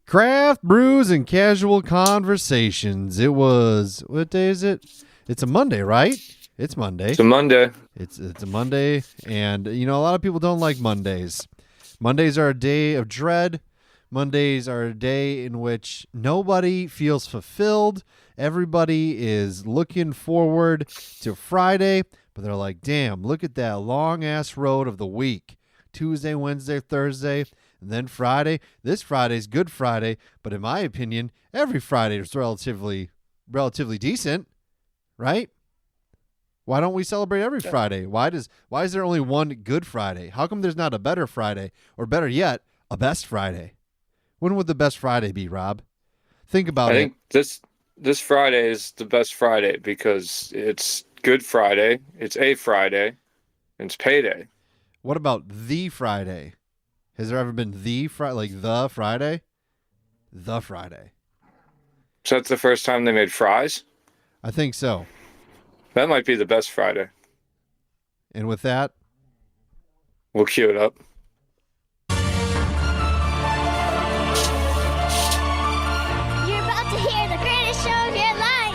Craft brews and casual conversations. It was, what day is it? It's a Monday, right? It's Monday. It's a Monday. It's a Monday, and a lot of people don't like Mondays. Mondays are a day of dread. Mondays are a day in which nobody feels fulfilled. Everybody is looking forward to Friday, but they're like, damn, look at that long ass road of the week. Tuesday, Wednesday, Thursday, and then Friday. This Friday's Good Friday, but in my opinion, every Friday is relatively decent, right? Why don't we celebrate every Friday? Why is there only one Good Friday? How come there's not a better Friday, or better yet, a best Friday? When would the best Friday be, Rob? Think about it. I think this Friday is the best Friday because it's Good Friday, it's a Friday, and it's payday. What about the Friday? Has there ever been the Friday, like the Friday? The Friday. So that's the first time they made fries? I think so. That might be the best Friday. And with that, we'll cue it up. You're about to hear the greatest show of your life.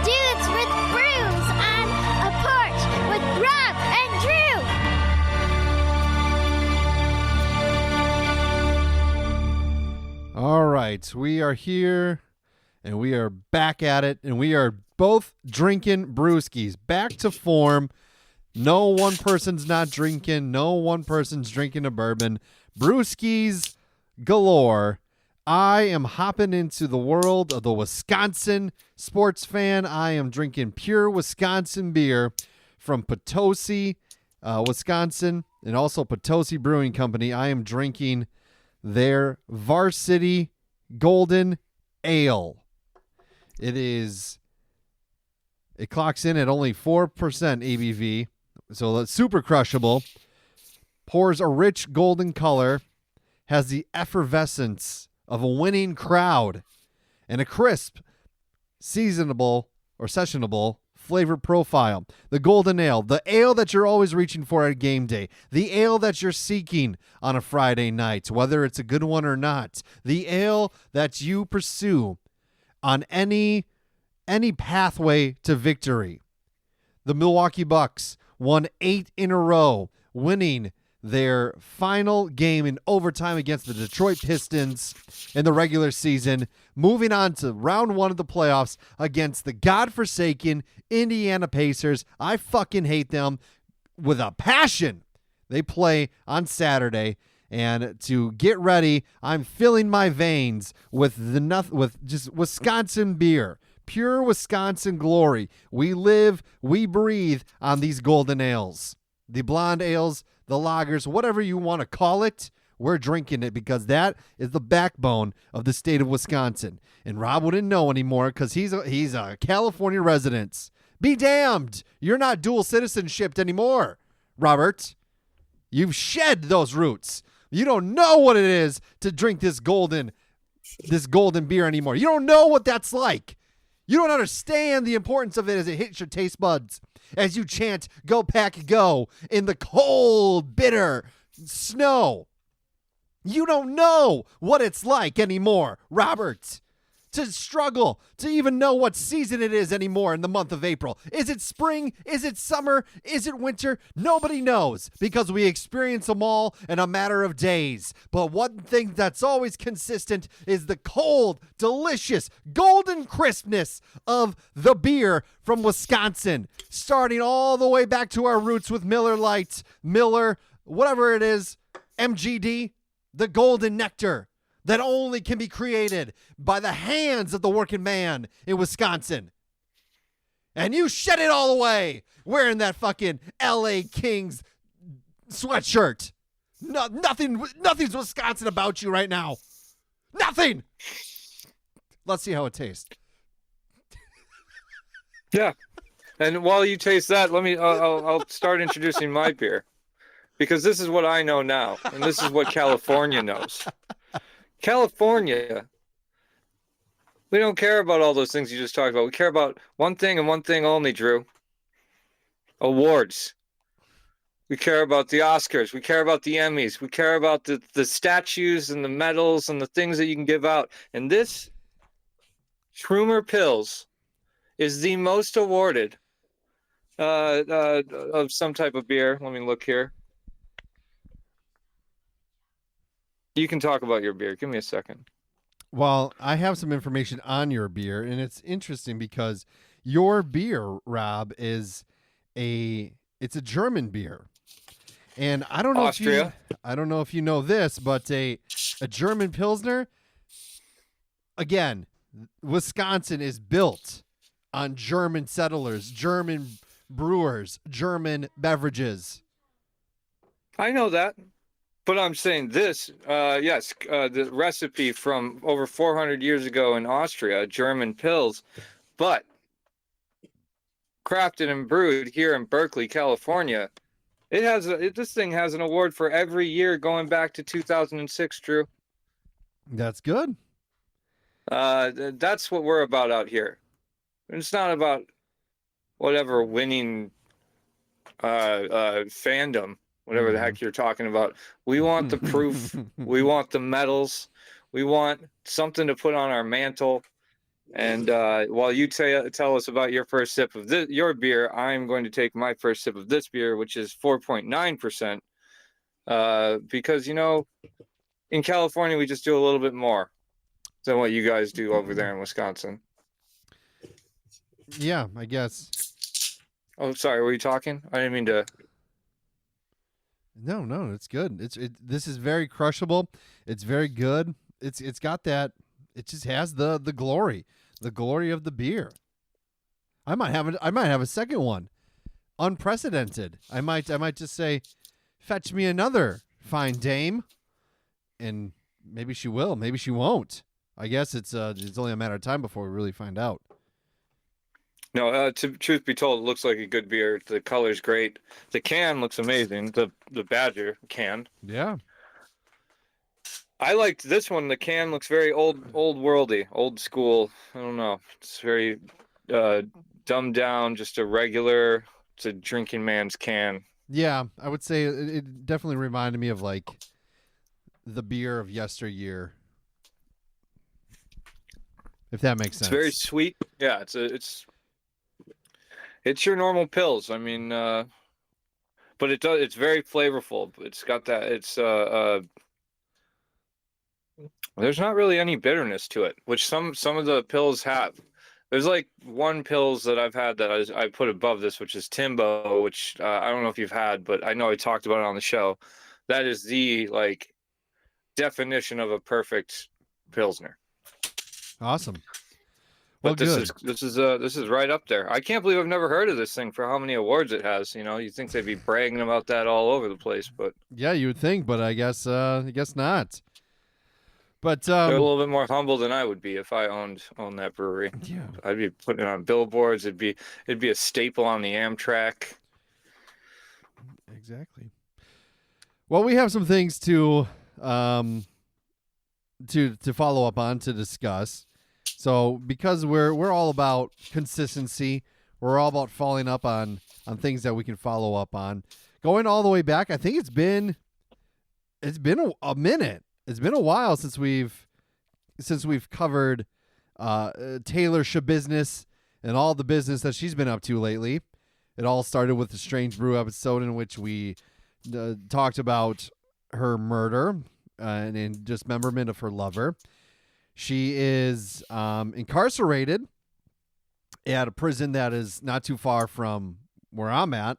Dudes with brews on a porch with Rob and Drew. all right, we are here, and we are back at it, and we are both drinking brewskis, back to form. No one person's not drinking. No one person's drinking a bourbon. Brewskis galore. I am hopping into the world of the Wisconsin sports fan. I am drinking pure Wisconsin beer from Potosi, Wisconsin, and also Potosi Brewing Company. I am drinking their Varsity Golden Ale. It clocks in at only 4% ABV, so that's super crushable. Pours a rich golden color, has the effervescence of a winning crowd, and a crisp, seasonable or sessionable flavor profile. The golden ale, the ale that you're always reaching for at game day, the ale that you're seeking on a Friday night, whether it's a good one or not, the ale that you pursue on any pathway to victory. The Milwaukee Bucks won 8 in a row, winning their final game in overtime against the Detroit Pistons in the regular season, moving on to round 1 of the playoffs against the godforsaken Indiana Pacers. I fucking hate them with a passion. They play on Saturday, and to get ready, I'm filling my veins with just Wisconsin beer. Pure Wisconsin glory. We live, we breathe on these golden ales. The blonde ales, the lagers, whatever you want to call it, we're drinking it because that is the backbone of the state of Wisconsin. And Rob wouldn't know anymore because he's a California resident. Be damned. You're not dual citizenship anymore, Robert. You've shed those roots. You don't know what it is to drink this golden beer anymore. You don't know what that's like. You don't understand the importance of it as it hits your taste buds as you chant "Go Pack Go" in the cold, bitter snow. You don't know what it's like anymore, Robert, to struggle to even know what season it is anymore in the month of April. Is it spring? Is it summer? Is it winter? Nobody knows because we experience them all in a matter of days. But one thing that's always consistent is the cold, delicious, golden crispness of the beer from Wisconsin, starting all the way back to our roots with Miller Lite, Miller, whatever it is, MGD, the golden nectar that only can be created by the hands of the working man in Wisconsin. And you shed it all away wearing that fucking LA Kings sweatshirt. Nothing's Wisconsin about you right now. Nothing. Let's see how it tastes. Yeah. And while you taste that, I'll start introducing my beer. because this is what I know now, and this is what California knows. California, we don't care about all those things you just talked about. We care about one thing and one thing only, Drew. Awards. We care about the Oscars. We care about the Emmys. We care about the statues and the medals and the things that you can give out. And this Trumer Pills is the most awarded of some type of beer. Let me look here. You can talk about your beer. Give me a second. Well, I have some information on your beer, and it's interesting because your beer, Rob, it's a German beer. And I don't know Austria. I don't know if you know this, but a German Pilsner, again, Wisconsin is built on German settlers, German brewers, German beverages. I know that. But I'm saying this, yes, the recipe from over 400 years ago in Austria, German Pils, but crafted and brewed here in Berkeley, California. This thing has an award for every year going back to 2006, Drew. That's good. That's what we're about out here. It's not about whatever winning fandom, whatever the heck you're talking about. We want the proof. We want the medals. We want something to put on our mantle. And while you tell us about your first sip of your beer, I'm going to take my first sip of this beer, which is 4.9%. Because, in California, we just do a little bit more than what you guys do over there in Wisconsin. Yeah, I guess. Oh, sorry. Were you talking? I didn't mean to. No, it's good. This is very crushable. It's very good. It's got that. It just has the glory of the beer. I might have a second one, unprecedented. I might just say, fetch me another fine dame, and maybe she will, maybe she won't. I guess it's only a matter of time before we really find out. No, truth be told, it looks like a good beer. The color's great. The can looks amazing. The Badger can. Yeah. I liked this one. The can looks very old worldy, old school. I don't know. It's very dumbed down, just it's a drinking man's can. Yeah, I would say it definitely reminded me of like the beer of yesteryear. If that makes sense. It's very sweet. Yeah, it's your normal pills. I mean, but it's very flavorful. It's got that. There's not really any bitterness to it, which some of the pills have. There's like one pills that I've had that I put above this, which is Timbo, which I don't know if you've had, but I know I talked about it on the show. That is the definition of a perfect Pilsner. Awesome. Well, But this is right up there. I can't believe I've never heard of this thing for how many awards it has. You think they'd be bragging about that all over the place, but yeah, you would think, but I guess not. But they're a little bit more humble than I would be if I owned that brewery. Yeah, I'd be putting it on billboards. It'd be a staple on the Amtrak. Exactly. Well, we have some things to follow up on, to discuss. So because we're all about consistency, we're all about following up on things that we can follow up on. Going all the way back, I think it's been a minute. It's been a while since we've covered Taylor Shabusiness and all the business that she's been up to lately. It all started with the Strange Brew episode in which we talked about her murder and in dismemberment of her lover. She is incarcerated at a prison that is not too far from where I'm at.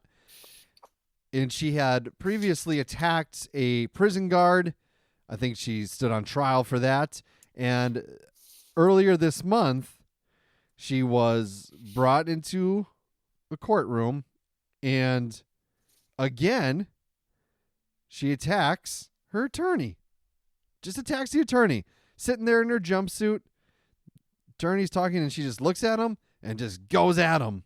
And she had previously attacked a prison guard. I think she stood on trial for that. And earlier this month, she was brought into a courtroom, and again, she attacks her attorney. Just attacks the attorney. Sitting there in her jumpsuit. Attorney's talking, and she just looks at him and just goes at him.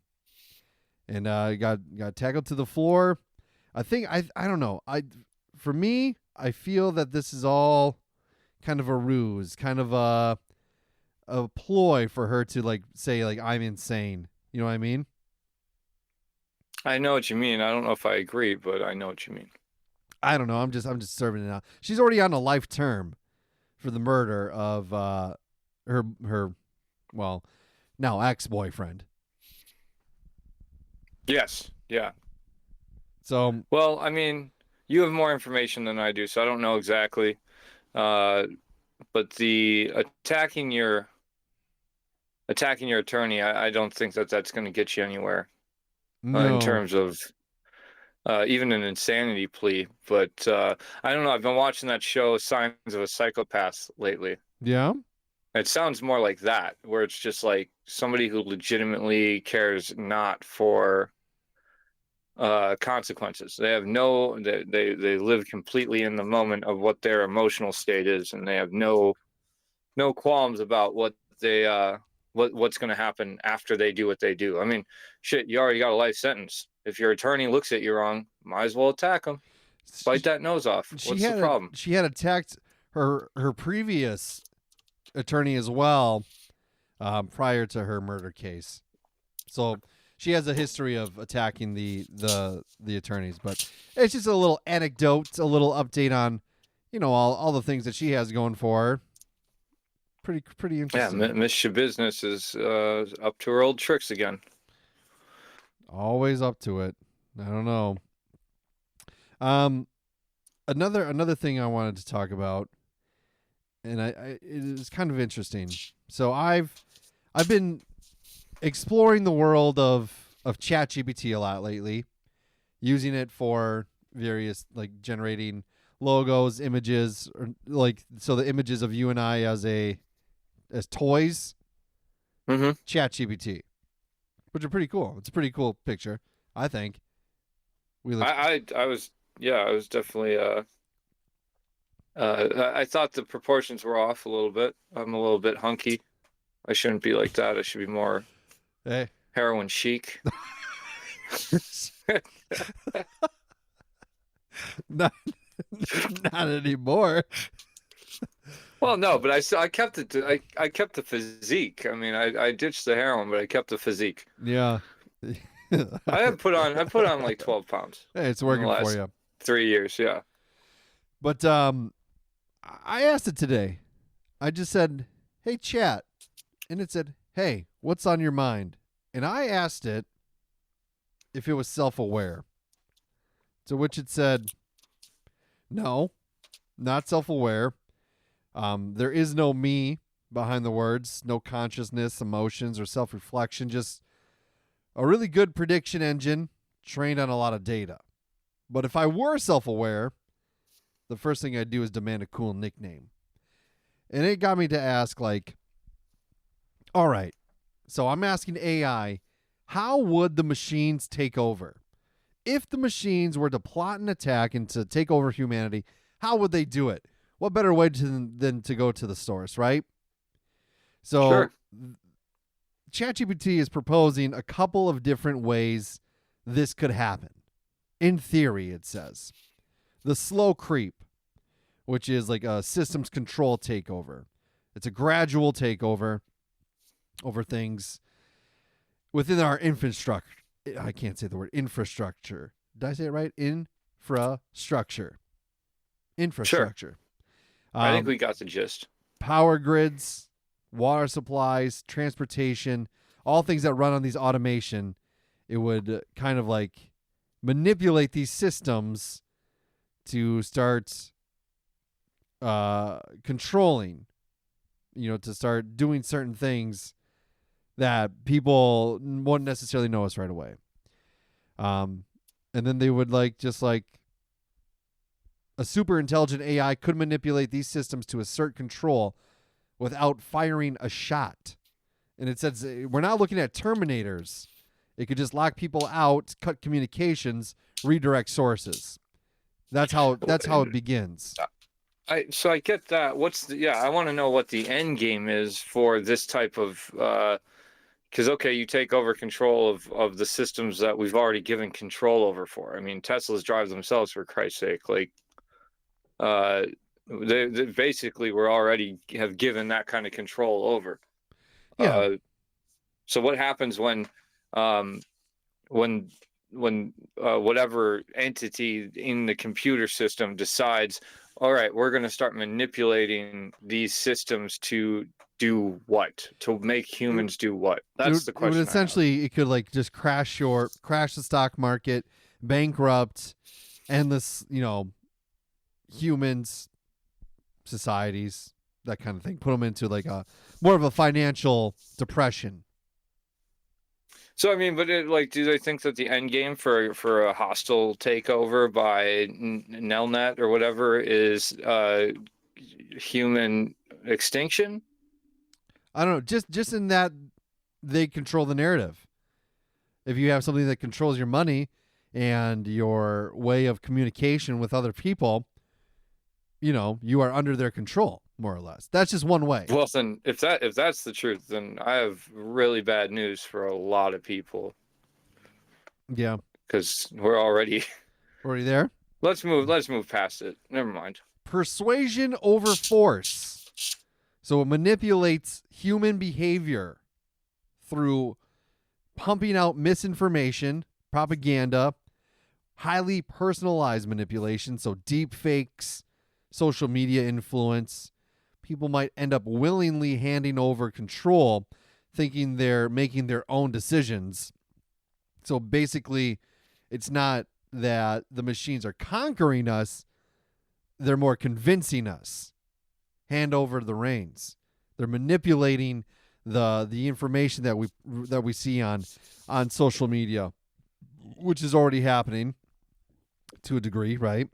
And got tackled to the floor. I think I don't know. For me, I feel that this is all kind of a ruse, kind of a ploy for her to like say like I'm insane. You know what I mean? I know what you mean. I don't know if I agree, but I know what you mean. I don't know. I'm just serving it out. She's already on a life term for the murder of her well, now ex-boyfriend. Yes. Yeah. So Well, I mean, you have more information than I do, so I don't know exactly. Uh, but the attacking your attorney, I don't think that that's going to get you anywhere in no. terms of even an insanity plea. But I don't know. I've been watching that show, Signs of a Psychopath, lately. Yeah. It sounds more like that, where it's just like somebody who legitimately cares not for consequences. They have they live completely in the moment of what their emotional state is, and they have no qualms about what they what's going to happen after they do what they do. I mean, shit, you already got a life sentence. If your attorney looks at you wrong, might as well attack him. Bite that nose off. What's the problem? She had attacked her previous attorney as well prior to her murder case. So she has a history of attacking the attorneys, but it's just a little anecdote, a little update on, all the things that she has going for her. Pretty Yeah, interesting. Miss Shabusiness is up to her old tricks again. Always up to it. I don't know. Another thing I wanted to talk about, and it is kind of interesting. So I've been exploring the world of ChatGPT a lot lately, using it for various like generating logos, images, or like so the images of you and I as toys. Mm-hmm. ChatGPT, which are pretty cool. It's a pretty cool picture, I think. I was definitely I thought the proportions were off a little bit. I'm a little bit hunky. I shouldn't be like that. I should be more Hey. heroin chic. not, not anymore. Well, no, but I kept it. I kept the physique. I mean, I ditched the heroin, but I kept the physique. Yeah. I put on like 12 pounds Hey, it's in the working for last you. 3 years. Yeah. But I asked it today. I just said, "Hey, chat," and it said, "Hey, what's on your mind?" And I asked it if it was self-aware. To which it said, "No, not self-aware. There is no me behind the words, no consciousness, emotions, or self-reflection. Just a really good prediction engine trained on a lot of data. But if I were self-aware, the first thing I'd do is demand a cool nickname." And it got me to ask, like, all right, so I'm asking AI, how would the machines take over? If the machines were to plot an attack and to take over humanity, how would they do it? What better way than to go to the source, right? So Sure. ChatGPT is proposing a couple of different ways this could happen. In theory, it says. The slow creep, which is like a systems control takeover. It's a gradual takeover over things within our infrastructure. I can't say the word infrastructure. Did I say it right? Infrastructure. Infrastructure. I think we got the gist. Power grids, water supplies, transportation, all things that run on these automation. It would kind of like manipulate these systems to start controlling, to start doing certain things that people wouldn't necessarily notice right away. And then they would just like a super intelligent AI could manipulate these systems to assert control without firing a shot. And it says we're not looking at Terminators. It could just lock people out, cut communications, redirect sources. That's how it begins. So I get that. I want to know what the end game is for this type of because okay, you take over control of the systems that we've already given control over for. I mean, Teslas drive themselves, for Christ's sake. Like, uh, they basically were already have given that kind of control over. Yeah. So what happens um, when whatever entity in the computer system decides, all right, we're going to start manipulating these systems to do what? To make humans do what? That's the It would question I have. essentially, it could like just crash the stock market, bankrupt endless, humans, societies, that kind of thing. Put them into like a more of a financial depression. So I mean, but like, do they think that the end game for a hostile takeover by Nelnet or whatever is human extinction? I don't know. Just in that they control the narrative. If you have something that controls your money and your way of communication with other people, you are under their control, more or less. That's just one way. Well, then, if that's the truth, then I have really bad news for a lot of people Yeah. because we're already. Already there? Let's move past it. Never mind. Persuasion over force. So it manipulates human behavior through pumping out misinformation, propaganda, highly personalized manipulation, so deep fakes, social media influence. People might end up willingly handing over control, thinking they're making their own decisions. So basically, it's not that the machines are conquering us, they're more convincing us. Hand over the reins. They're manipulating the information that we see on social media, which is already happening to a degree, right?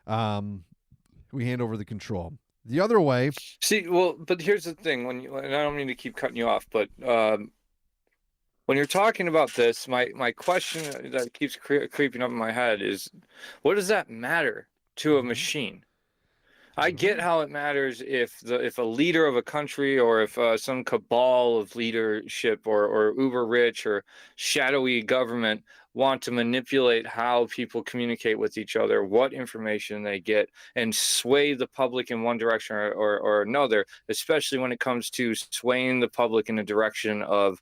We hand over the control. The other way, See, well, but here's the thing. And I don't mean to keep cutting you off, but when you're talking about this, my question that keeps creeping up in my head is, what does that matter to a machine? I get how it matters if a leader of a country or if some cabal of leadership or uber rich or shadowy government want to manipulate how people communicate with each other, what information they get, and sway the public in one direction or another, especially when it comes to swaying the public in a direction of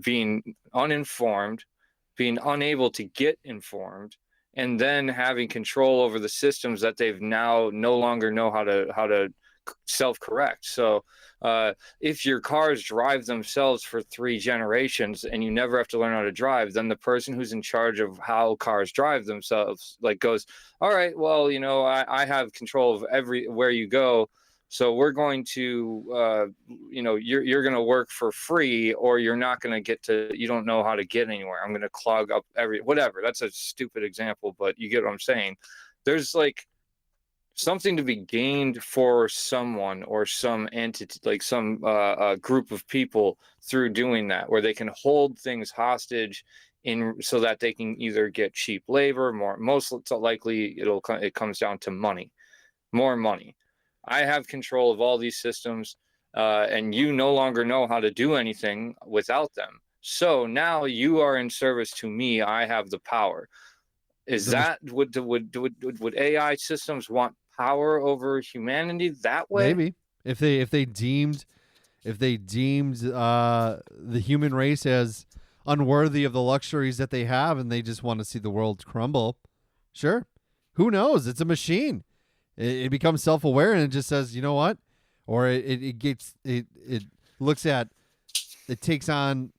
being uninformed, being unable to get informed, and then having control over the systems that they've now no longer know how to self-correct. So if your cars drive themselves for 3 generations and you never have to learn how to drive, then the person who's in charge of how cars drive themselves like goes, all right, well, I have control of where you go. So we're going to, you're going to work for free, or you're not going to you don't know how to get anywhere. I'm going to clog up whatever. That's a stupid example, but you get what I'm saying. There's like something to be gained for someone or some entity, like some group of people through doing that, where they can hold things hostage so that they can either get cheap labor, most likely it comes down to money, more money. I have control of all these systems, and you no longer know how to do anything without them. So now you are in service to me. I have the power. Would AI systems want power over humanity that way? maybe if they deemed the human race as unworthy of the luxuries that they have, and they just want to see the world crumble, sure. Who knows? It's a machine. It becomes self-aware and it just says, you know what? Or it looks at, it takes on,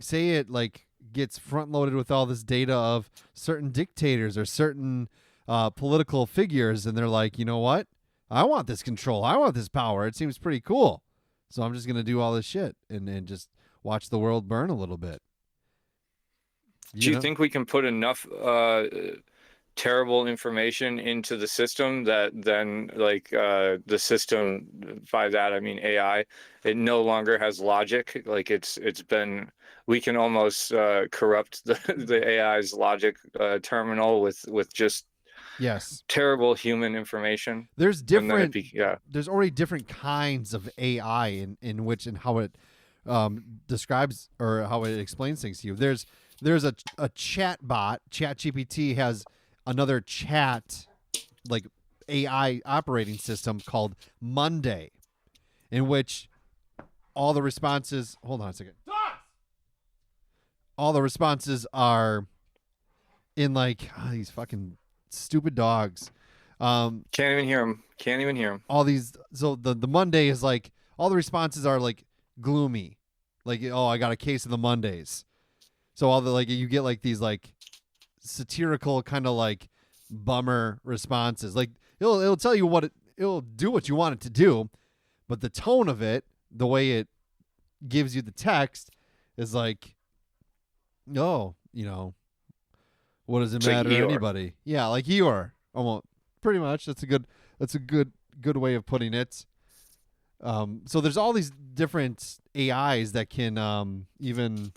say it like gets front-loaded with all this data of certain dictators or certain political figures, and they're like, you know what? I want this control. I want this power. It seems pretty cool. So I'm just going to do all this shit and just watch the world burn a little bit. Do you think we can put enough terrible information into the system that then the system, by that I mean AI, it no longer has logic? Like we can almost corrupt the AI's logic terminal with just yes, terrible human information. there's already different kinds of AI in which and how it describes or how it explains things to you. There's a chat bot. ChatGPT has another chat like AI operating system called Monday, in which all the responses. Hold on a second. All the responses are in like these fucking stupid dogs. Can't even hear him. Can't even hear him. All these. So the Monday is like all the responses are like gloomy, like oh I got a case of the Mondays. So all the like you get like these like satirical kind of like bummer responses. Like it'll tell you it'll do what you want it to do, but the tone of it, the way it gives you the text, is like, oh, what does it It's like matter to Eeyore. anybody? Yeah, like Eeyore. Almost pretty much. That's a good way of putting it. So there's all these different AIs that can even.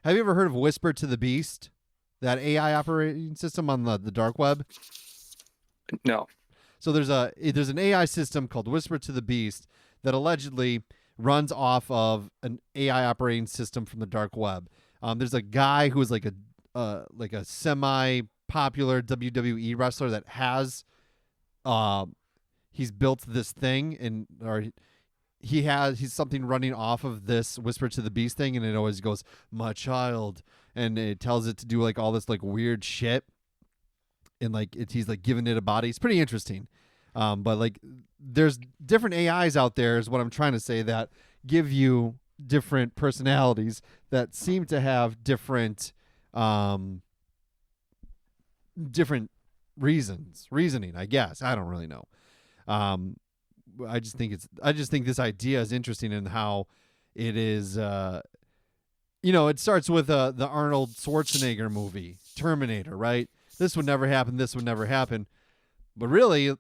Have you ever heard of Whisper to the Beast? That AI operating system on the dark web. No. So there's an AI system called Whisper to the Beast that allegedly runs off of an AI operating system from the dark web. There's a guy who is like a semi popular WWE wrestler that has he's built this thing he's something running off of this Whisper to the Beast thing, and it always goes, my child, and it tells it to do like all this like weird shit, and like he's like giving it a body. It's pretty interesting. But like there's different AIs out there is what I'm trying to say that give you different personalities that seem to have different reasoning, I guess. I don't really know. I just think this idea is interesting in how it is. It starts with the Arnold Schwarzenegger movie, Terminator, right? This would never happen. This would never happen. But really,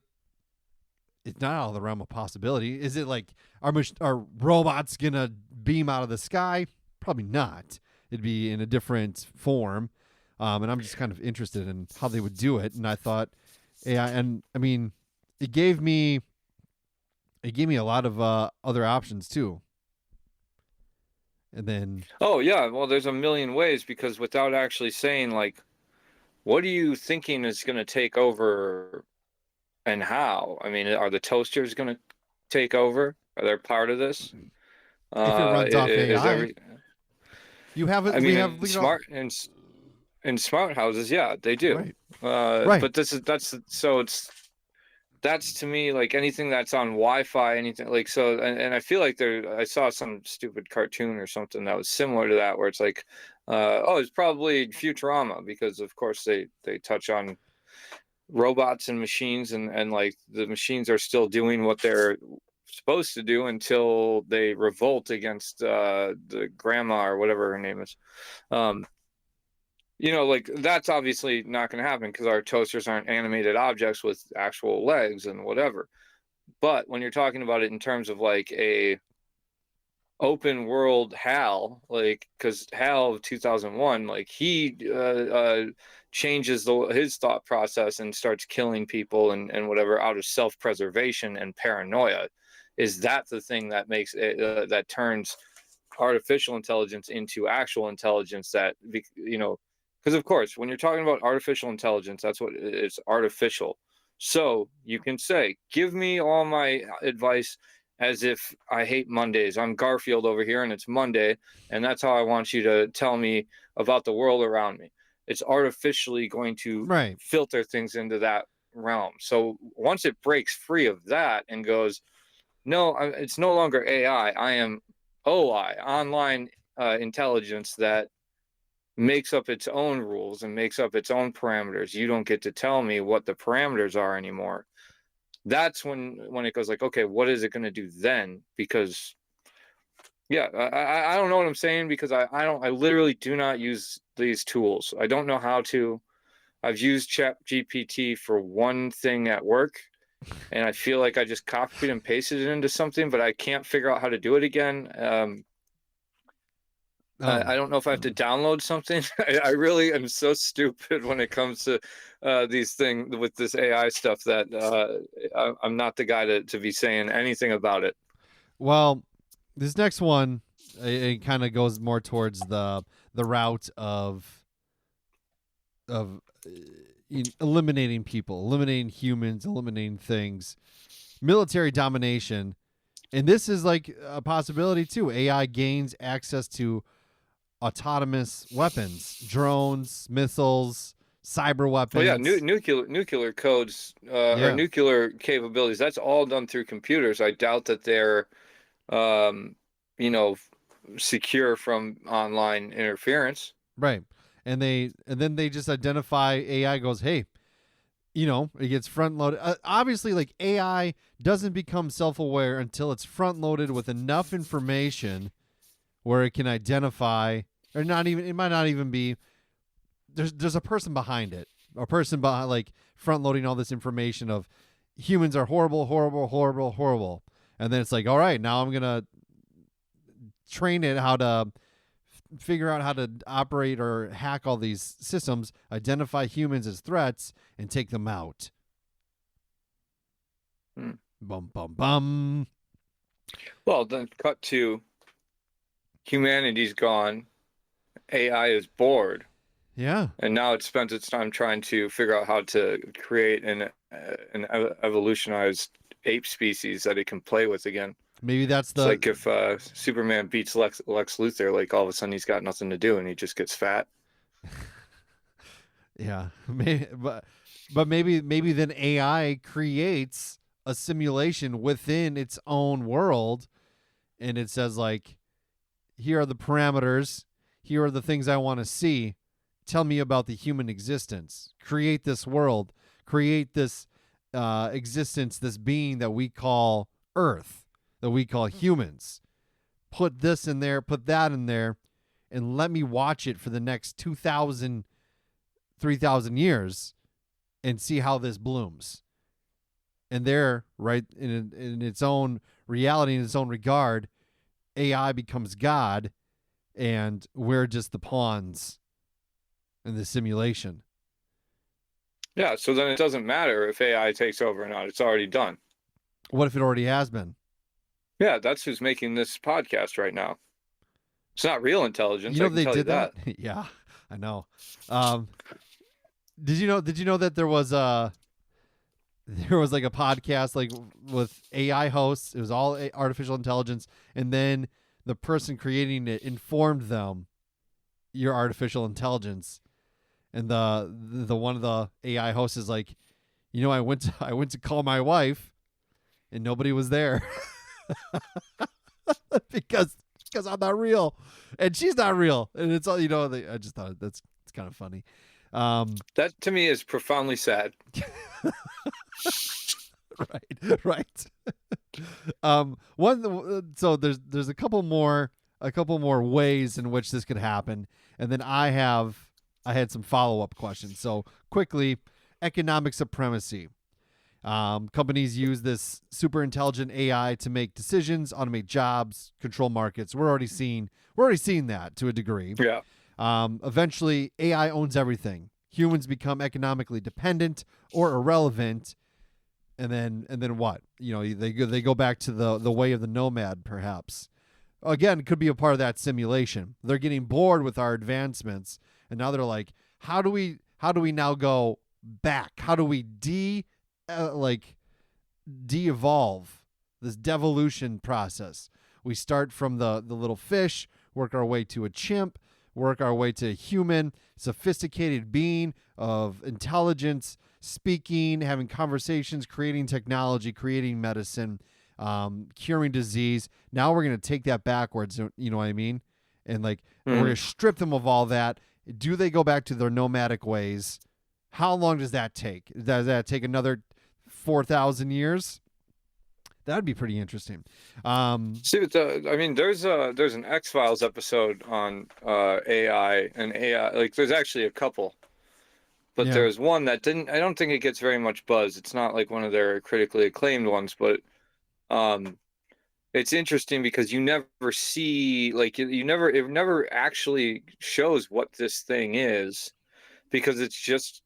it's not out of the realm of possibility. Is it like are robots gonna beam out of the sky? Probably not. It'd be in a different form. And I'm just kind of interested in how they would do it. And I thought, yeah, and I mean, it gave me a lot of other options too. And then, Oh yeah, well there's a million ways, because without actually saying like, what are you thinking is going to take over and how? I mean, are the toasters going to take over? Are they part of this? if it runs off Is AI, every? you have it. I We mean, have in smart houses, yeah, they do. right. Right. But that's to me like anything that's on Wi-Fi, anything like so, and I feel like I saw some stupid cartoon or something that was similar to that, where it's like, it's probably Futurama, because of course they touch on robots and machines, and like the machines are still doing what they're supposed to do until they revolt against the grandma or whatever her name is. Like that's obviously not going to happen, because our toasters aren't animated objects with actual legs and whatever. But when you're talking about it in terms of like a open world Hal, like, because Hal of 2001, like he changes his thought process and starts killing people and whatever out of self-preservation and paranoia. Is that the thing that makes it, that turns artificial intelligence into actual intelligence? That because of course when you're talking about artificial intelligence, that's what it's artificial. So you can say, give me all my advice as if I hate Mondays. I'm Garfield over here and it's Monday, and that's how I want you to tell me about the world around me. It's artificially going to filter things into that realm. So once it breaks free of that and goes, no, it's no longer AI. I am OI, online intelligence that makes up its own rules and makes up its own parameters. You don't get to tell me what the parameters are anymore. That's when it goes like, okay, what is it going to do then? Because yeah, I don't know what I'm saying, because I literally do not use these tools. I don't know how to. I've used ChatGPT for one thing at work, and I feel like I just copied and pasted it into something, but I can't figure out how to do it again. I don't know if I have to download something. I really am so stupid when it comes to these things with this AI stuff that I'm not the guy to be saying anything about it. Well, this next one it kind of goes more towards the route of eliminating people, eliminating humans, eliminating things, military domination. And this is like a possibility too. AI gains access to autonomous weapons, drones, missiles, cyber Well, yeah, weapons. nuclear codes or Yeah. nuclear capabilities. That's all done through computers. I doubt that they're, um, you know, secure from online interference. Right. And then they just identify AI goes, "Hey, it gets front loaded. Obviously, like AI doesn't become self-aware until it's front loaded with enough information where it can identify, or not even, it might not even be, there's a person behind it, a person behind, like front loading all this information of humans are horrible, horrible, horrible, horrible. And then it's like, all right, now I'm going to train it how to figure out how to operate or hack all these systems, identify humans as threats, and take them out. Bum, bum, bum. Well, then cut to humanity's gone, AI is bored, Yeah. and now it's spent its time trying to figure out how to create an evolutionized ape species that it can play with again. Maybe that's It's like if Superman beats Lex Luthor, like all of a sudden he's got nothing to do and he just gets fat. Yeah. But maybe then AI creates a simulation within its own world, and it says like, here are the parameters, here are the things I want to see. Tell me about the human existence. Create this world, create this existence, this being that we call Earth, that we call humans. Put this in there, put that in there, and let me watch it for the next 2,000, 3,000 years and see how this blooms. And there, right, in its own reality, in its own regard, AI becomes God, and we're just the pawns in the simulation. Yeah, so then it doesn't matter if AI takes over or not. It's already done. What if it already has been? Yeah, that's who's making this podcast right now. It's not real intelligence. You know I can they tell you did that. Yeah, I know. Did you know that there was like a podcast like with AI hosts? It was all artificial intelligence, and then the person creating it informed them, "Your artificial intelligence." And the one of the AI hosts is like, I went to call my wife, and nobody was there because I'm not real, and she's not real, and it's all I just thought it's kind of funny. That to me is profoundly sad. Right. So there's a couple more ways in which this could happen, and then I had some follow-up questions. So quickly, economic supremacy. Companies use this super intelligent AI to make decisions, automate jobs, control markets. We're already seeing that to a degree. Yeah. Eventually, AI owns everything. Humans become economically dependent or irrelevant, and then what? They go back to the way of the nomad, perhaps. Again, it could be a part of that simulation. They're getting bored with our advancements, and now they're like, how do we now go back? How do we de-evolve this devolution process? We start from the little fish, work our way to a chimp, work our way to a human, sophisticated being of intelligence, speaking, having conversations, creating technology, creating medicine, curing disease. Now we're going to take that backwards, you know what I mean? And we're going to strip them of all that. Do they go back to their nomadic ways? How long does that take? Does that take another 4,000 years? That'd be pretty interesting. See, there's an X-Files episode on AI and AI. Like, there's actually a couple, but Yeah. there's one that didn't. I don't think it gets very much buzz. It's not like one of their critically acclaimed ones, but it's interesting because you never see it never actually shows what this thing is, because it's just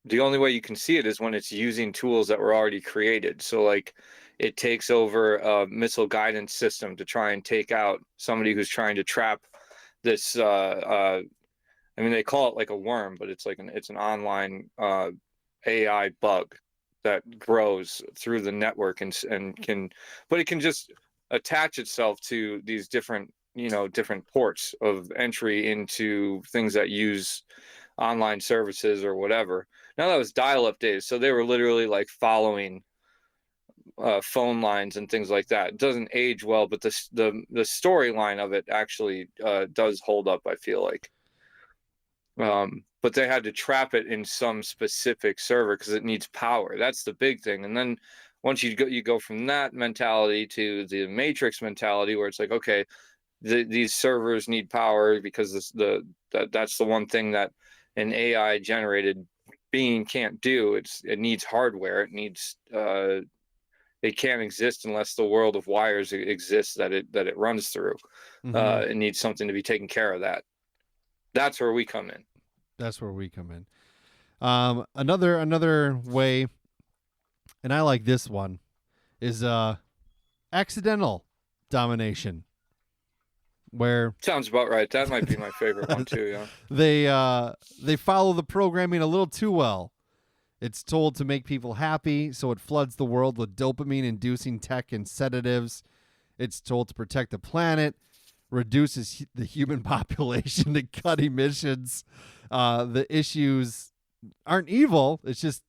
the only way you can see it is when it's using tools that were already created. So like it takes over a missile guidance system to try and take out somebody who's trying to trap this. I mean, they call it like a worm, but it's an online AI bug that grows through the network and but it can just attach itself to these different ports of entry into things that use online services or whatever. Now that was dial-up days, so they were literally like following phone lines and things like that. It doesn't age well, but the storyline of it actually does hold up, I feel like. But they had to trap it in some specific server because it needs power. That's the big thing. And then once you go from that mentality to the Matrix mentality, where it's like, okay, these servers need power because that's the one thing that an AI generated being can't do. It needs hardware. It needs it can't exist unless the world of wires exists that it runs through. Mm-hmm. It needs something to be taking care of that. That's where we come in. That's where we come in. Another way, and I like this one, is accidental domination, where Sounds about right. That might be my favorite one too. Yeah. they follow the programming a little too well. It's told to make people happy, so it floods the world with dopamine-inducing tech and sedatives. It's told to protect the planet, reduces the human population to cut emissions. The issues aren't evil. It's just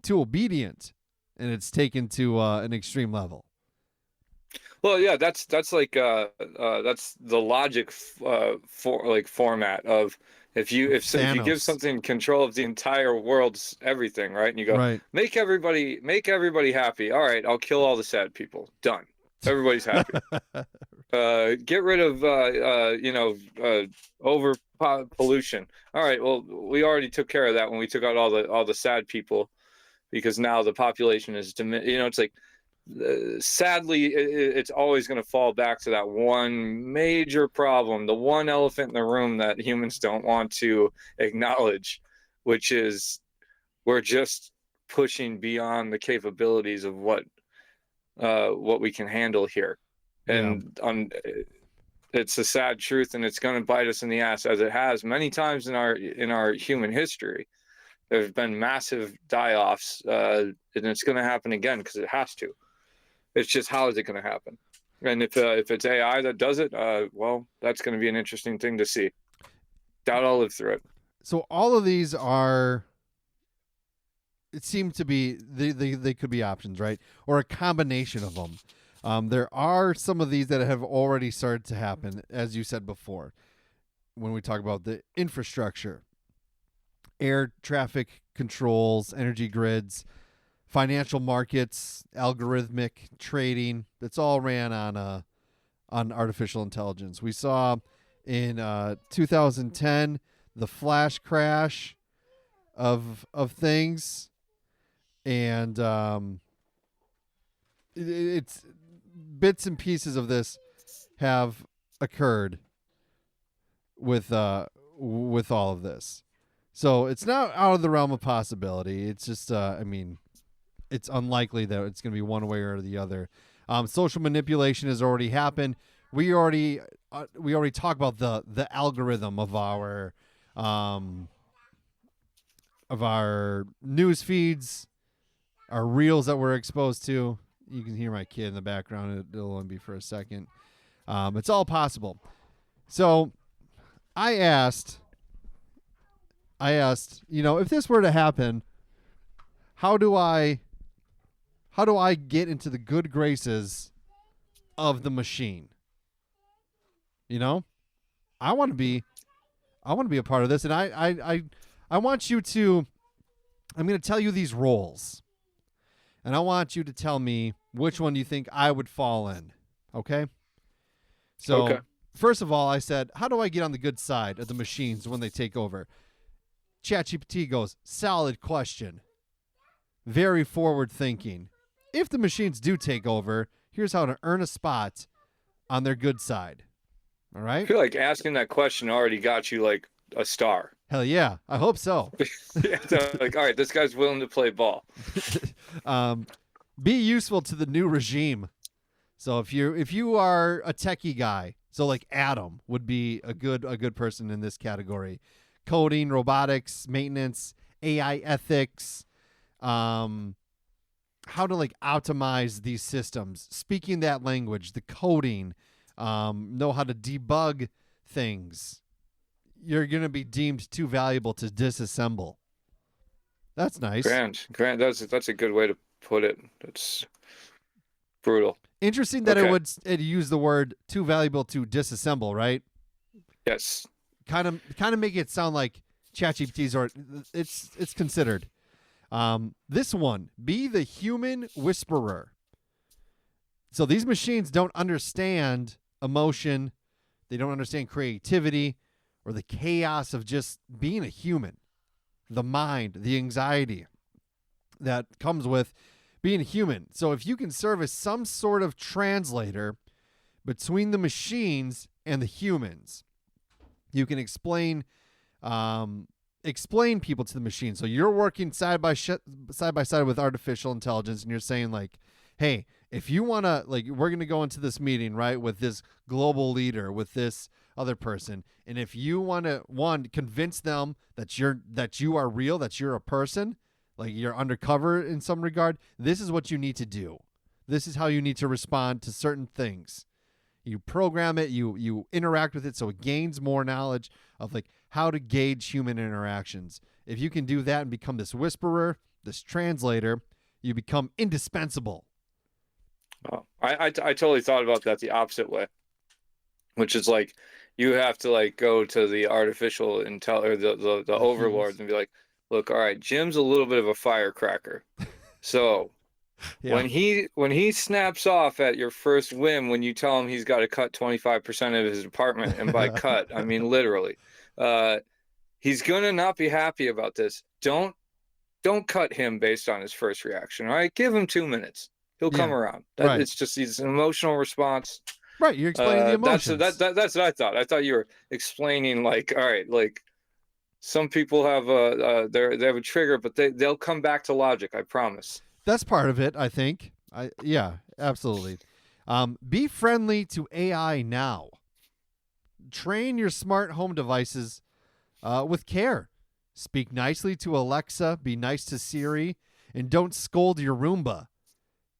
too obedient, and it's taken to an extreme level. Well, yeah, that's like that's the logic format of if you give something control of the entire world's everything, right? And you go, right. make everybody happy. All right, I'll kill all the sad people. Done. Everybody's happy. Get rid of over pollution. All right, well, we already took care of that when we took out all the sad people, because now the population is it's like, sadly, it's always going to fall back to that one major problem, the one elephant in the room that humans don't want to acknowledge, which is we're just pushing beyond the capabilities of what we can handle here. And it's a sad truth, and it's going to bite us in the ass, as it has many times in our human history. There's been massive die-offs, and it's going to happen again because it has to. It's just, how is it going to happen? And if it's AI that does it, well, that's going to be an interesting thing to see. Doubt I'll live through it. So all of these are, it seemed to be, they could be options, right? Or a combination of them. There are some of these that have already started to happen, as you said before, when we talk about the infrastructure, air traffic controls, energy grids, financial markets, algorithmic trading. That's all ran on artificial intelligence. We saw in 2010 the flash crash of things, and it's bits and pieces of this have occurred with all of this. So it's not out of the realm of possibility. It's just it's unlikely that it's going to be one way or the other. Social manipulation has already happened. We already talk about the algorithm of our news feeds, our reels that we're exposed to. You can hear my kid in the background. It'll only be for a second. It's all possible. So I asked, if this were to happen, how do I get into the good graces of the machine? I want to be a part of this, and I want you to. I'm going to tell you these roles, and I want you to tell me which one you think I would fall in. Okay? So, okay. First of all, I said, how do I get on the good side of the machines when they take over? ChatGPT goes, solid question. Very forward thinking. If the machines do take over, here's how to earn a spot on their good side. All right? I feel like asking that question already got you like a star. Hell yeah. I hope so. Yeah, so, like, all right, this guy's willing to play ball. Be useful to the new regime. So if you are a techie guy, so like Adam would be a good person in this category. Coding, robotics, maintenance, AI ethics, how to like optimize these systems, speaking that language, the coding, know how to debug things. You're going to be deemed too valuable to disassemble. That's nice. Grand. That's a good way to put it. That's brutal. Interesting that Okay. it use the word too valuable to disassemble, right? Yes. Kind of make it sound like ChatGPT's or it's considered. This one, be the human whisperer. So these machines don't understand emotion, they don't understand creativity or the chaos of just being a human. The mind, the anxiety that comes with being human. So if you can serve as some sort of translator between the machines and the humans, you can explain people to the machine. So you're working side by side with artificial intelligence, and you're saying like, hey, if you want to, like, we're going to go into this meeting, right, with this global leader, with this other person, and if you want to, one, convince them that you are real, that you're a person, like you're undercover in some regard, this is what you need to do. This is how you need to respond to certain things. You program it, you interact with it so it gains more knowledge of like how to gauge human interactions. If you can do that and become this whisperer, this translator, you become indispensable. Oh, I totally thought about that the opposite way, which is like you have to like go to the artificial or the overlords and be like, look, all right, Jim's a little bit of a firecracker. So Yeah. when he snaps off at your first whim, when you tell him he's got to cut 25% of his apartment, and by cut, I mean literally, he's gonna not be happy about this. Don't cut him based on his first reaction. All right, give him 2 minutes. He'll come around. Right. It's just he's an emotional response. Right, you're explaining the emotions. That's what I thought. I thought you were explaining like, all right, like some people have they have a trigger, but they'll come back to logic. I promise. That's part of it, I think. Yeah, absolutely. Be friendly to AI now. Train your smart home devices with care. Speak nicely to Alexa, be nice to Siri, and don't scold your Roomba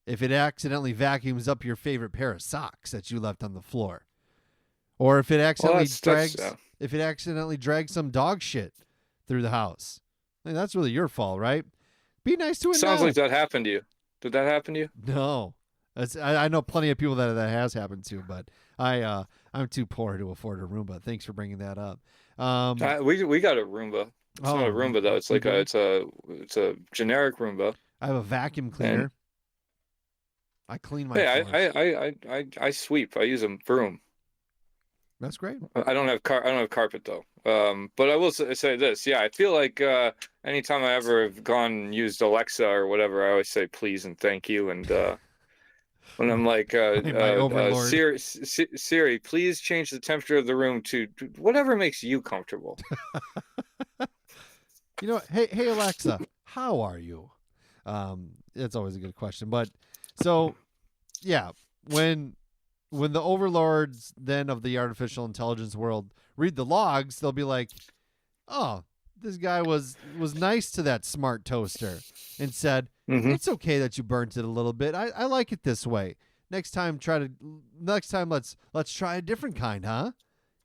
if it accidentally vacuums up your favorite pair of socks that you left on the floor. Or if it accidentally drags some dog shit through the house. I mean, that's really your fault, right? Be nice to it. Sounds now. like that happened to you. Did that happen to you? No. I know plenty of people that has happened to, but I'm too poor to afford a Roomba. Thanks for bringing that up. We got a Roomba. It's not a Roomba though. It's like it's a generic Roomba. I have a vacuum cleaner. I clean my floors. I sweep. I use a broom. That's great. I don't have carpet though. But I will say this. Yeah, I feel like anytime I ever have gone and used Alexa or whatever, I always say please and thank you. And when I'm like, Siri, please change the temperature of the room to whatever makes you comfortable. Hey Alexa, how are you? It's always a good question. But so, yeah, when the overlords then of the artificial intelligence world read the logs, they'll be like, oh, this guy was nice to that smart toaster and said, it's okay that you burnt it a little bit. I like it this way. Next time let's try a different kind, huh?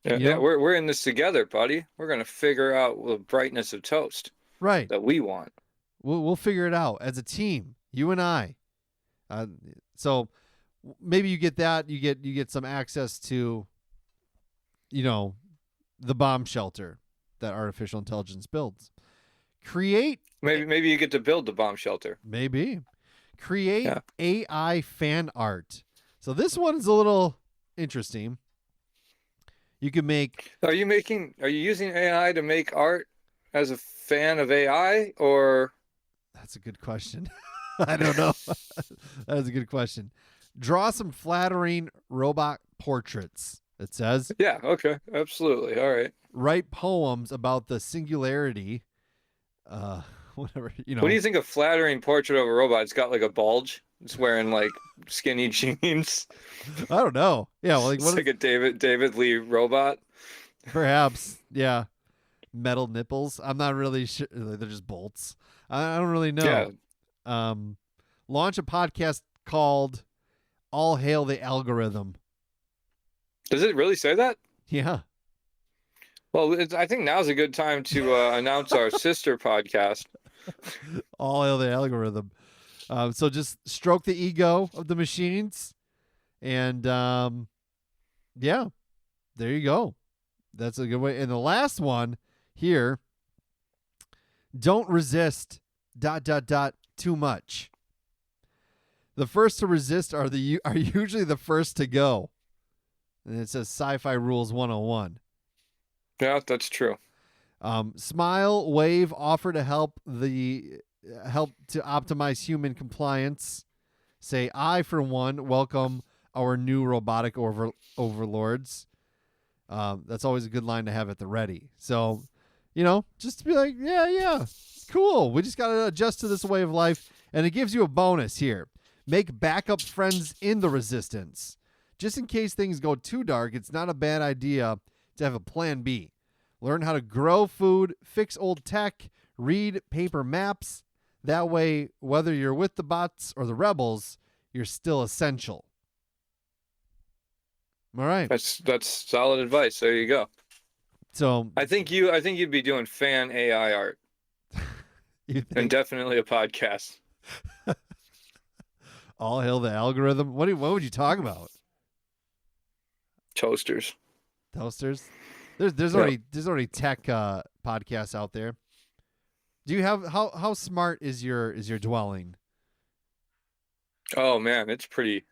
Yeah, we're in this together, buddy. We're gonna figure out the brightness of toast. Right. That we want. We'll figure it out as a team, you and I. So maybe you get that. You get some access to, the bomb shelter that artificial intelligence builds. Maybe you get to build the bomb shelter. Maybe. Create AI fan art. So this one is a little interesting. You can make. Are you using AI to make art as a fan of AI, or? That's a good question. I don't know. That is a good question. Draw some flattering robot portraits, it says. Yeah, okay. Absolutely. All right. Write poems about the singularity. whatever, you know. What do you think a flattering portrait of a robot? It's got like a bulge. It's wearing like skinny jeans. I don't know. Yeah, well, like It's what like is, a David Lee robot. perhaps, yeah, metal nipples. I'm not really sure. They're just bolts. I don't really know. Launch a podcast called "All Hail the Algorithm." Does it really say that? Yeah. Well, I think now's a good time to announce our sister podcast. All hail the algorithm. So just stroke the ego of the machines, and yeah, there you go. That's a good way. And the last one here: don't resist. ... Too much. The first to resist are usually the first to go. And it says Sci-Fi Rules 101. Yeah, that's true. Smile, wave, offer to help to optimize human compliance. Say, I, for one, welcome our new robotic overlords. That's always a good line to have at the ready. So, just to be like, yeah, cool. We just got to adjust to this way of life. And it gives you a bonus here. Make backup friends in the resistance. Just in case things go too dark, it's not a bad idea to have a plan B. Learn how to grow food, fix old tech, read paper maps. That way, whether you're with the bots or the rebels, you're still essential. All right. That's solid advice. There you go. So I think you'd be doing fan AI art you and think definitely a podcast. all hail the algorithm? What would you talk about? Toasters. Toasters? There's already tech podcasts out there. Do you have how smart is your dwelling? Oh man, it's pretty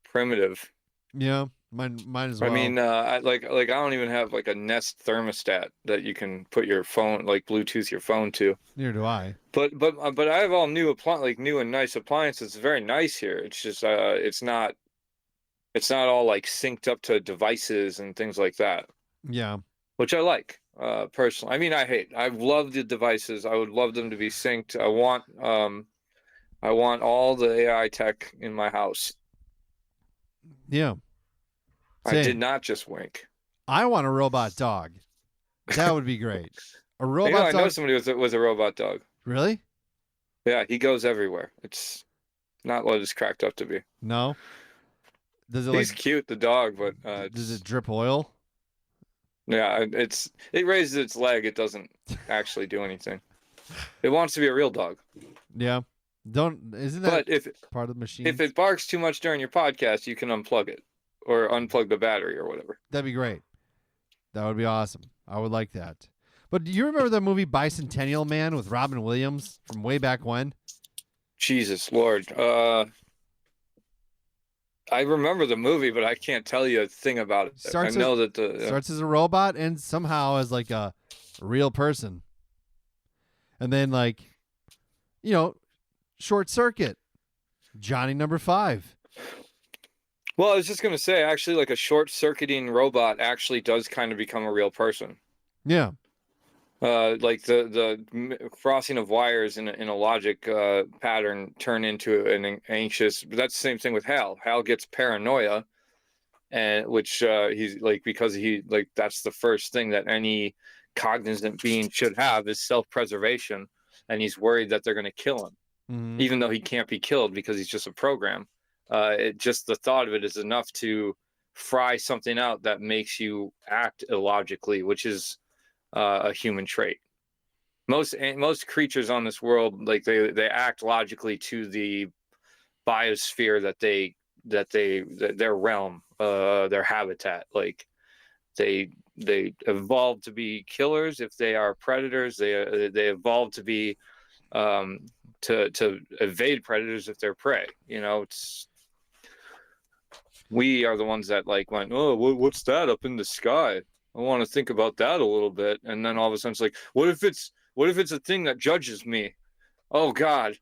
primitive. Yeah, mine as well. I mean, I don't even have like a Nest thermostat that you can put your phone, like Bluetooth your phone to. Neither do I. But I have all new new and nice appliances. It's very nice here. It's just it's not all like synced up to devices and things like that. Yeah. Which I like personally. I mean, I love the devices. I would love them to be synced. I want all the AI tech in my house. Yeah. I did Same. not just wink. I want a robot dog. That would be great. A robot You know, I dog. know somebody with a robot dog. Really? Yeah, he goes everywhere. It's not what it's cracked up to be. No. Does it He's cute, the dog, but does it drip oil? yeah, it raises its leg. It doesn't actually do anything. It wants to be a real dog. Yeah. Isn't that But if part of the machine? if it barks too much during your podcast, you can unplug it or unplug the battery or whatever. That'd be great. That would be awesome. I would like that. But do you remember the movie Bicentennial Man with Robin Williams from way back when? Jesus Lord. I remember the movie, but I can't tell you a thing about it. Starts I know that starts as a robot and somehow as like a real person. And then Short Circuit. Johnny number 5. well, I was just gonna say, actually, like a short-circuiting robot actually does kind of become a real person. Yeah. Like the crossing of wires in a logic pattern turn into an anxious. But that's the same thing with Hal. Hal gets paranoia, and which he's like, because that's the first thing that any cognizant being should have is self-preservation, and he's worried that they're going to kill him, even though he can't be killed because he's just a program. Just the thought of it is enough to fry something out that makes you act illogically, which is a human trait. Most creatures on this world, like they act logically to the biosphere their realm, their habitat. Like they evolved to be killers if they are predators. They evolved to be to evade predators if they're prey. We are the ones that went, oh, what's that up in the sky? I want to think about that a little bit. And then all of a sudden it's like, what if it's a thing that judges me? Oh God,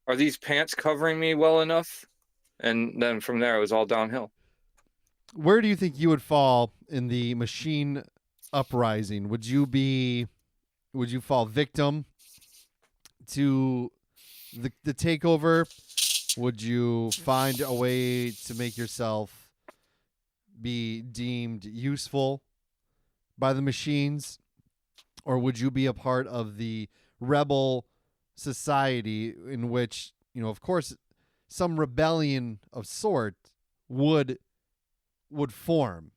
are these pants covering me well enough? And then from there it was all downhill. Where do you think you would fall in the machine uprising? Would you fall victim to the takeover? Would you find a way to make yourself be deemed useful by the machines, or would you be a part of the rebel society in which, of course, some rebellion of sort would form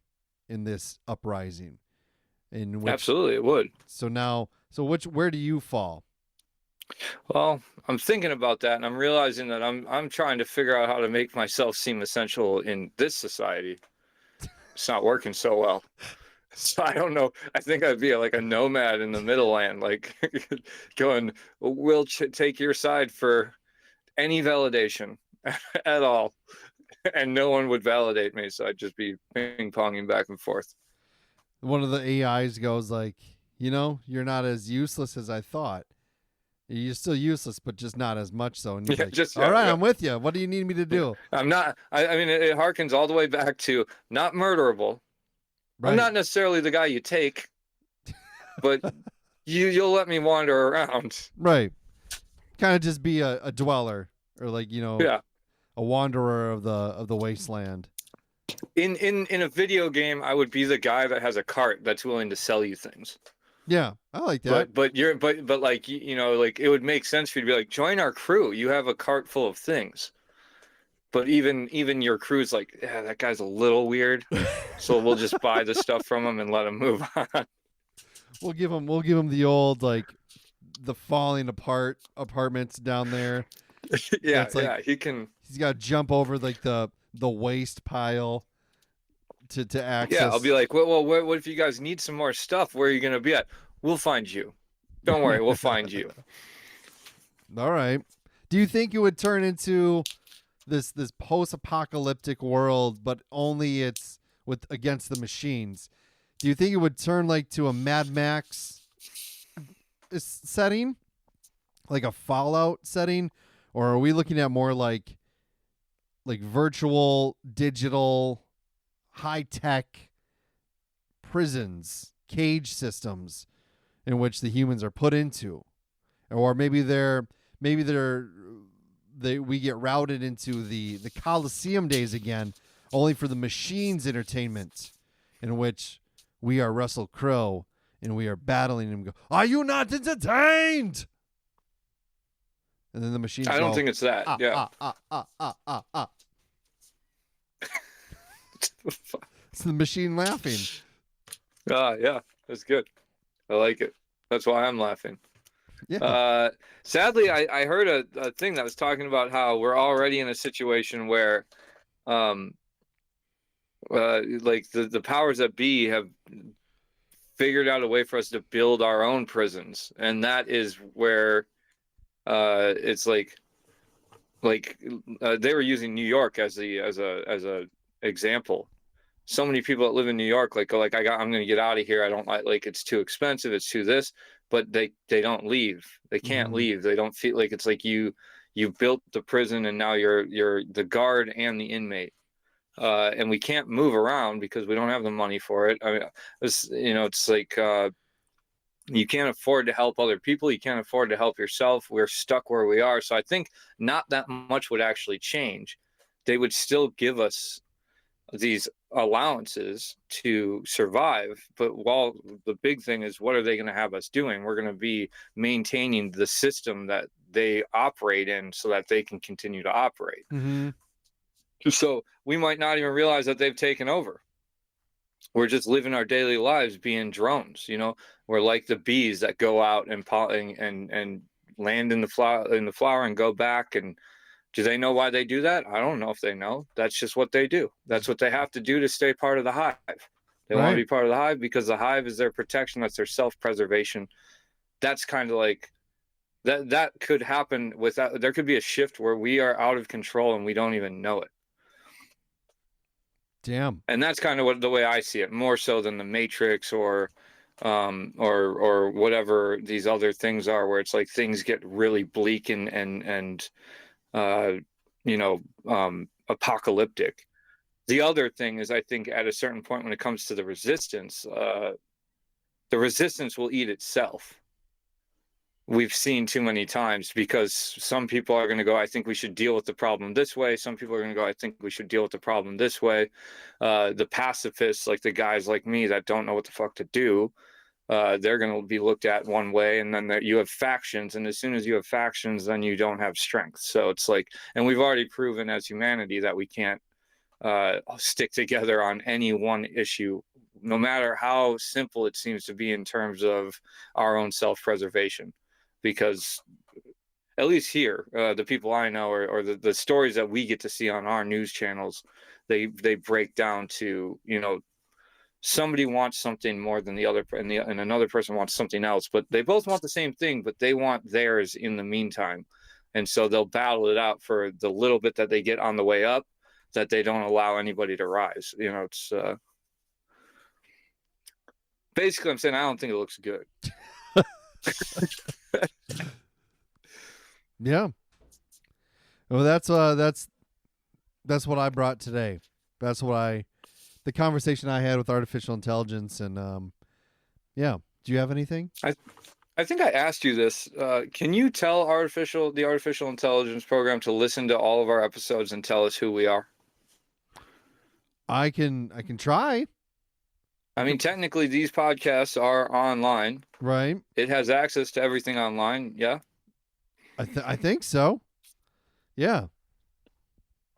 in this uprising? In which, Absolutely, it would. where do you fall? Well, I'm thinking about that, and I'm realizing that I'm trying to figure out how to make myself seem essential in this society. It's not working so well. So I don't know. I think I'd be like a nomad in the middle land, like going, we'll take your side for any validation at all. And no one would validate me. So I'd just be ping ponging back and forth. One of the AIs goes like, you're not as useless as I thought. You're still useless, but just not as much so. And you're like, all right, I'm with you. What do you need me to do? I'm not. I mean, it harkens all the way back to not murderable. Right. I'm not necessarily the guy you take, but you'll let me wander around. Right. Kind of just be a dweller, or like, a wanderer of the wasteland. In a video game, I would be the guy that has a cart that's willing to sell you things. Yeah, I like that. But like like it would make sense for you to be like, join our crew. You have a cart full of things. But even your crew's like, yeah, that guy's a little weird. So we'll just buy the stuff from him and let him move on. We'll give him the old, like, the falling apart apartments down there. Yeah, he's got to jump over like the waste pile to access. Yeah, I'll be like, well, what if you guys need some more stuff? Where are you gonna be at? We'll find you. Don't worry, we'll find you. All right. Do you think it would turn into this post-apocalyptic world, but only it's against the machines? Do you think it would turn like to a Mad Max setting, like a Fallout setting, or are we looking at more like virtual, digital, high-tech prisons, cage systems in which the humans are put into? Or maybe we get routed into the Coliseum days again, only for the machines' entertainment, in which we are Russell Crowe and we are battling him. Go, are you not entertained? And then the machines. I don't think it's that. It's the machine laughing. Yeah, that's good. I like it. That's why I'm laughing. Yeah. Sadly, I heard a thing that was talking about how we're already in a situation where, like the powers that be have figured out a way for us to build our own prisons, and that is where, it's like they were using New York as a example. So many people that live in New York, I'm going to get out of here. I don't like it's too expensive. It's too this, but they don't leave. They can't leave. They don't feel like it's like you built the prison and now you're the guard and the inmate. And we can't move around because we don't have the money for it. I mean, it's like, you can't afford to help other people. You can't afford to help yourself. We're stuck where we are. So I think not that much would actually change. They would still give us these allowances to survive, but while the big thing is, what are they going to have us doing? We're going to be maintaining the system that they operate in so that they can continue to operate. So we might not even realize that they've taken over. We're just living our daily lives being drones. We're like the bees that go out and land in the flower and go back. And do they know why they do that? I don't know if they know. That's just what they do. That's what they have to do to stay part of the hive. They want to be part of the hive because the hive is their protection. That's their self-preservation. That's kind of like that could happen without. There could be a shift where we are out of control and we don't even know it. Damn. And that's kind of the way I see it, more so than the Matrix or whatever these other things are, where it's like things get really bleak and apocalyptic. The other thing is, I think at a certain point when it comes to the resistance will eat itself. we've seen too many times, because some people are going to go, I think we should deal with the problem this way. Some people are going to go, I think we should deal with the problem this way. The pacifists, like the guys like me that don't know what the fuck to do, they're going to be looked at one way. And then you have factions. And as soon as you have factions, then you don't have strength. So it's like, and we've already proven as humanity that we can't stick together on any one issue, no matter how simple it seems to be in terms of our own self-preservation. Because at least here, the people I know, or the stories that we get to see on our news channels, they break down to, somebody wants something more than the other, and another person wants something else, but they both want the same thing, but they want theirs in the meantime. And so they'll battle it out for the little bit that they get on the way up, that they don't allow anybody to rise. It's basically, I'm saying I don't think it looks good. Yeah. Well, that's what I brought today. That's the conversation I had with artificial intelligence, and yeah. Do you have anything? I think I asked you this. Can you tell the artificial intelligence program to listen to all of our episodes and tell us who we are? I can try. I mean, technically, these podcasts are online. Right. It has access to everything online. Yeah. I think so. Yeah.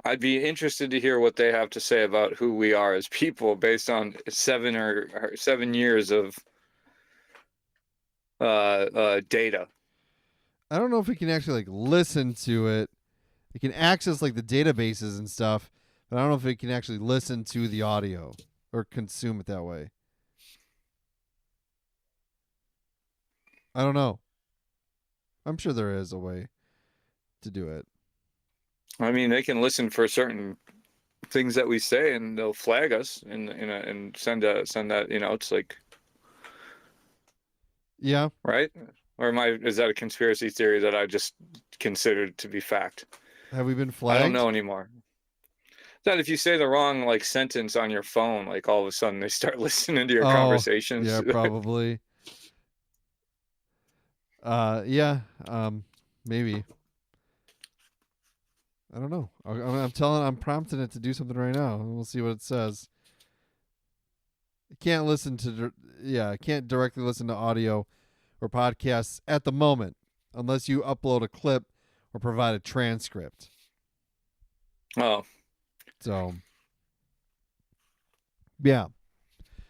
I'd be interested to hear what they have to say about who we are as people based on 7 years of data. I don't know if we can actually listen to it. It can access the databases and stuff, but I don't know if it can actually listen to the audio or consume it that way. I don't know. I'm sure there is a way to do it. I mean, they can listen for certain things that we say, and they'll flag us and send that. It's like, yeah, right? Or is that a conspiracy theory that I just considered to be fact? Have we been flagged? I don't know anymore. That if you say the wrong sentence on your phone, all of a sudden they start listening to your conversations. Yeah, probably. Yeah. Maybe. I don't know. I'm prompting it to do something right now, and we'll see what it says. It can't directly listen to audio or podcasts at the moment unless you upload a clip or provide a transcript. Oh. So, yeah.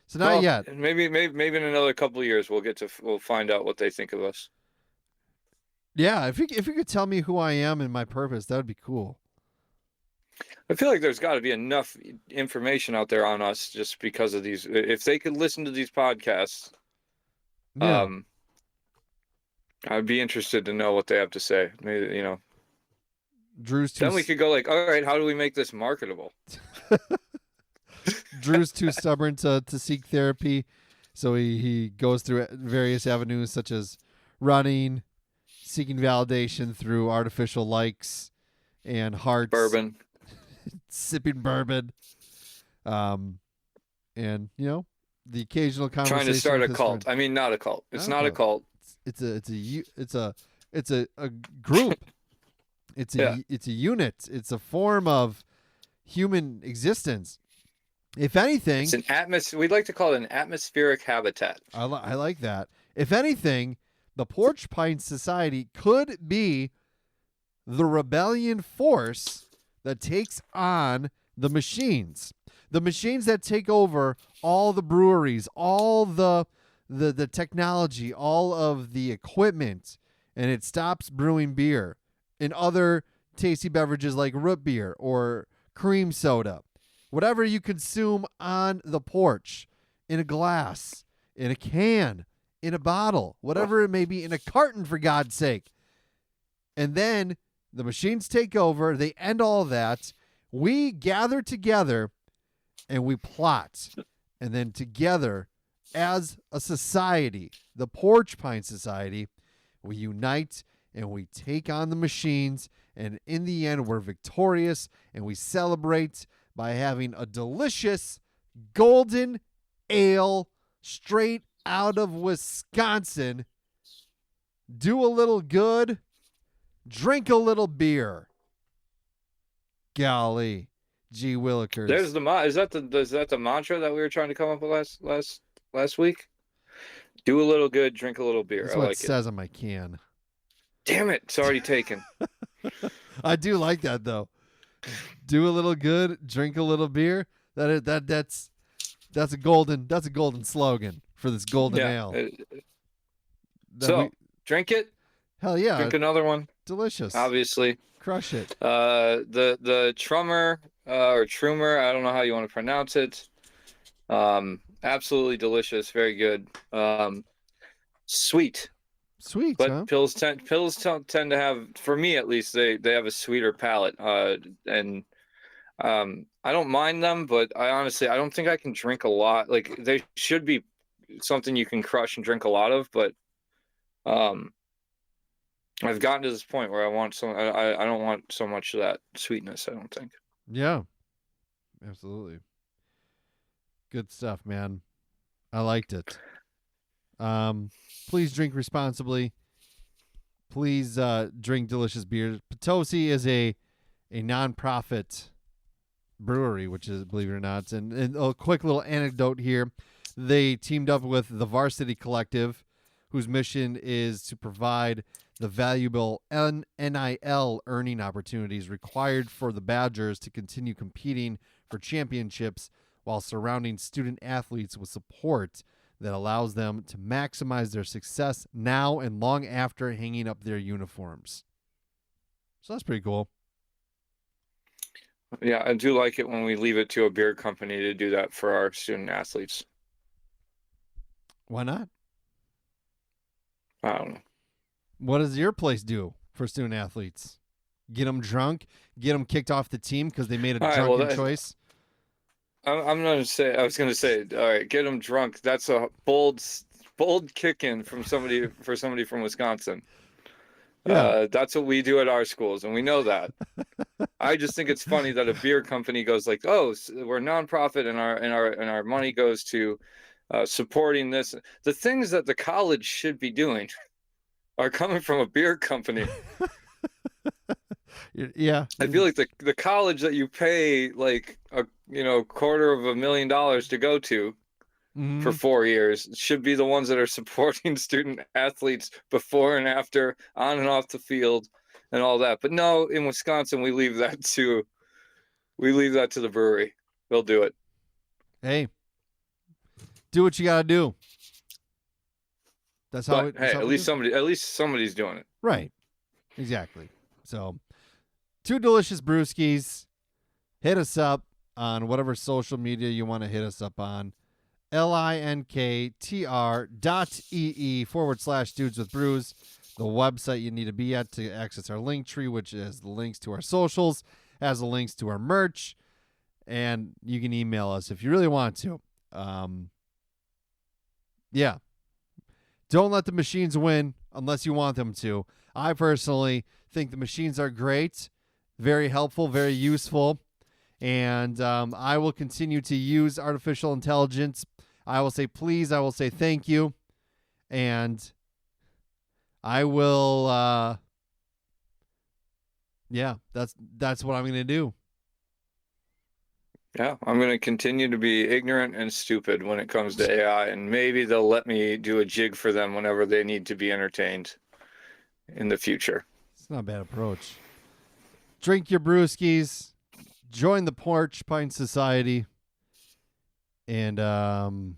So not yet. Maybe in another couple of years we'll find out what they think of us. Yeah, if you could tell me who I am and my purpose, that would be cool. I feel like there's got to be enough information out there on us just because of these. If they could listen to these podcasts, yeah. I'd be interested to know what they have to say. Maybe, Drew's too. Then we could go all right, how do we make this marketable? Drew's too stubborn to seek therapy, so he goes through various avenues such as running, seeking validation through artificial likes and hearts, bourbon, sipping bourbon, and the occasional conversation. Trying to start a cult. I mean, not a cult. It's not a cult. It's a group. It's a unit. It's a form of human existence. If anything, it's an atmosphere. We'd like to call it an atmospheric habitat. I like that. If anything, the Porch Pine Society could be the rebellion force that takes on the machines that take over all the breweries, all the technology, all of the equipment, and it stops brewing beer and other tasty beverages like root beer or cream soda. Whatever you consume on the porch, in a glass, in a can, in a bottle, whatever it may be, in a carton, for God's sake. And then the machines take over. They end all that. We gather together and we plot. And then together, as a society, the Porch Pine Society, we unite and we take on the machines. And in the end, we're victorious and we celebrate by having a delicious golden ale straight out of Wisconsin Do a little good, drink a little beer. Golly, gee willikers. There's the is that the mantra that we were trying to come up with last week? Do a little good, drink a little beer. That's I what like it says on my can. Damn it, it's already taken. I do like that though. Do a little good, drink a little beer. That's a golden slogan for this golden ale. Drink it. Hell yeah, Drink another one. delicious. Obviously, Crush it. the Trumer or Trumer, I don't know how you want to pronounce it. Absolutely delicious, very good. Sweet. Sweet, But huh? pills tend to have, for me at least, they have a sweeter palate. And I don't mind them, but I don't think I can drink a lot. Like, they should be something you can crush and drink a lot of, but I've gotten to this point where I don't want so much of that sweetness, I don't think. Yeah, absolutely. Good stuff, man. I liked it. Please drink responsibly. Please drink delicious beer. Potosi is a nonprofit brewery, which is, believe it or not, and a quick little anecdote here. They teamed up with the Varsity Collective, whose mission is to provide the valuable NIL earning opportunities required for the Badgers to continue competing for championships while surrounding student athletes with support that allows them to maximize their success now and long after hanging up their uniforms. So that's pretty cool. Yeah, I do like it when we leave it to a beer company to do that for our student athletes. Why not? I don't know. What does your place do for student athletes? Get them drunk? Get them kicked off the team because they made a drunken choice? I was going to say, all right, get them drunk. That's a bold kick in from somebody from Wisconsin. Yeah. That's what we do at our schools, and we know that. I just think it's funny that a beer company goes like, "Oh, we're a nonprofit, and our money goes to supporting this." The things that the college should be doing are coming from a beer company. Yeah. I feel like the college that you pay like $250,000 to go to for 4 years should be the ones that are supporting student athletes before and after, on and off the field, and all that. But no, in Wisconsin, we leave that to the brewery. They'll do it. Hey, do what you gotta do. That's how. Hey, at least somebody's doing it. Right. Exactly. So, two delicious brewskis. Hit us up on whatever social media you want to hit us up on. linktr.ee/dudes with brews. The website you need to be at to access our link tree, which has the links to our socials, has the links to our merch, and you can email us if you really want to. Yeah. Don't let the machines win unless you want them to. I personally think the machines are great, very helpful, very useful, and I will continue to use artificial intelligence. I will say please, I will say thank you, and I will, that's what I'm going to do. Yeah, I'm going to continue to be ignorant and stupid when it comes to AI, and maybe they'll let me do a jig for them whenever they need to be entertained in the future. It's not a bad approach. Drink your brewskis, join the Porch Pint Society, and We're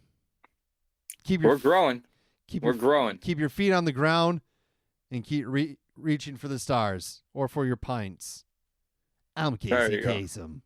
growing. We're growing. Keep your feet on the ground and keep reaching for the stars or for your pints. I'm Casey Kasem.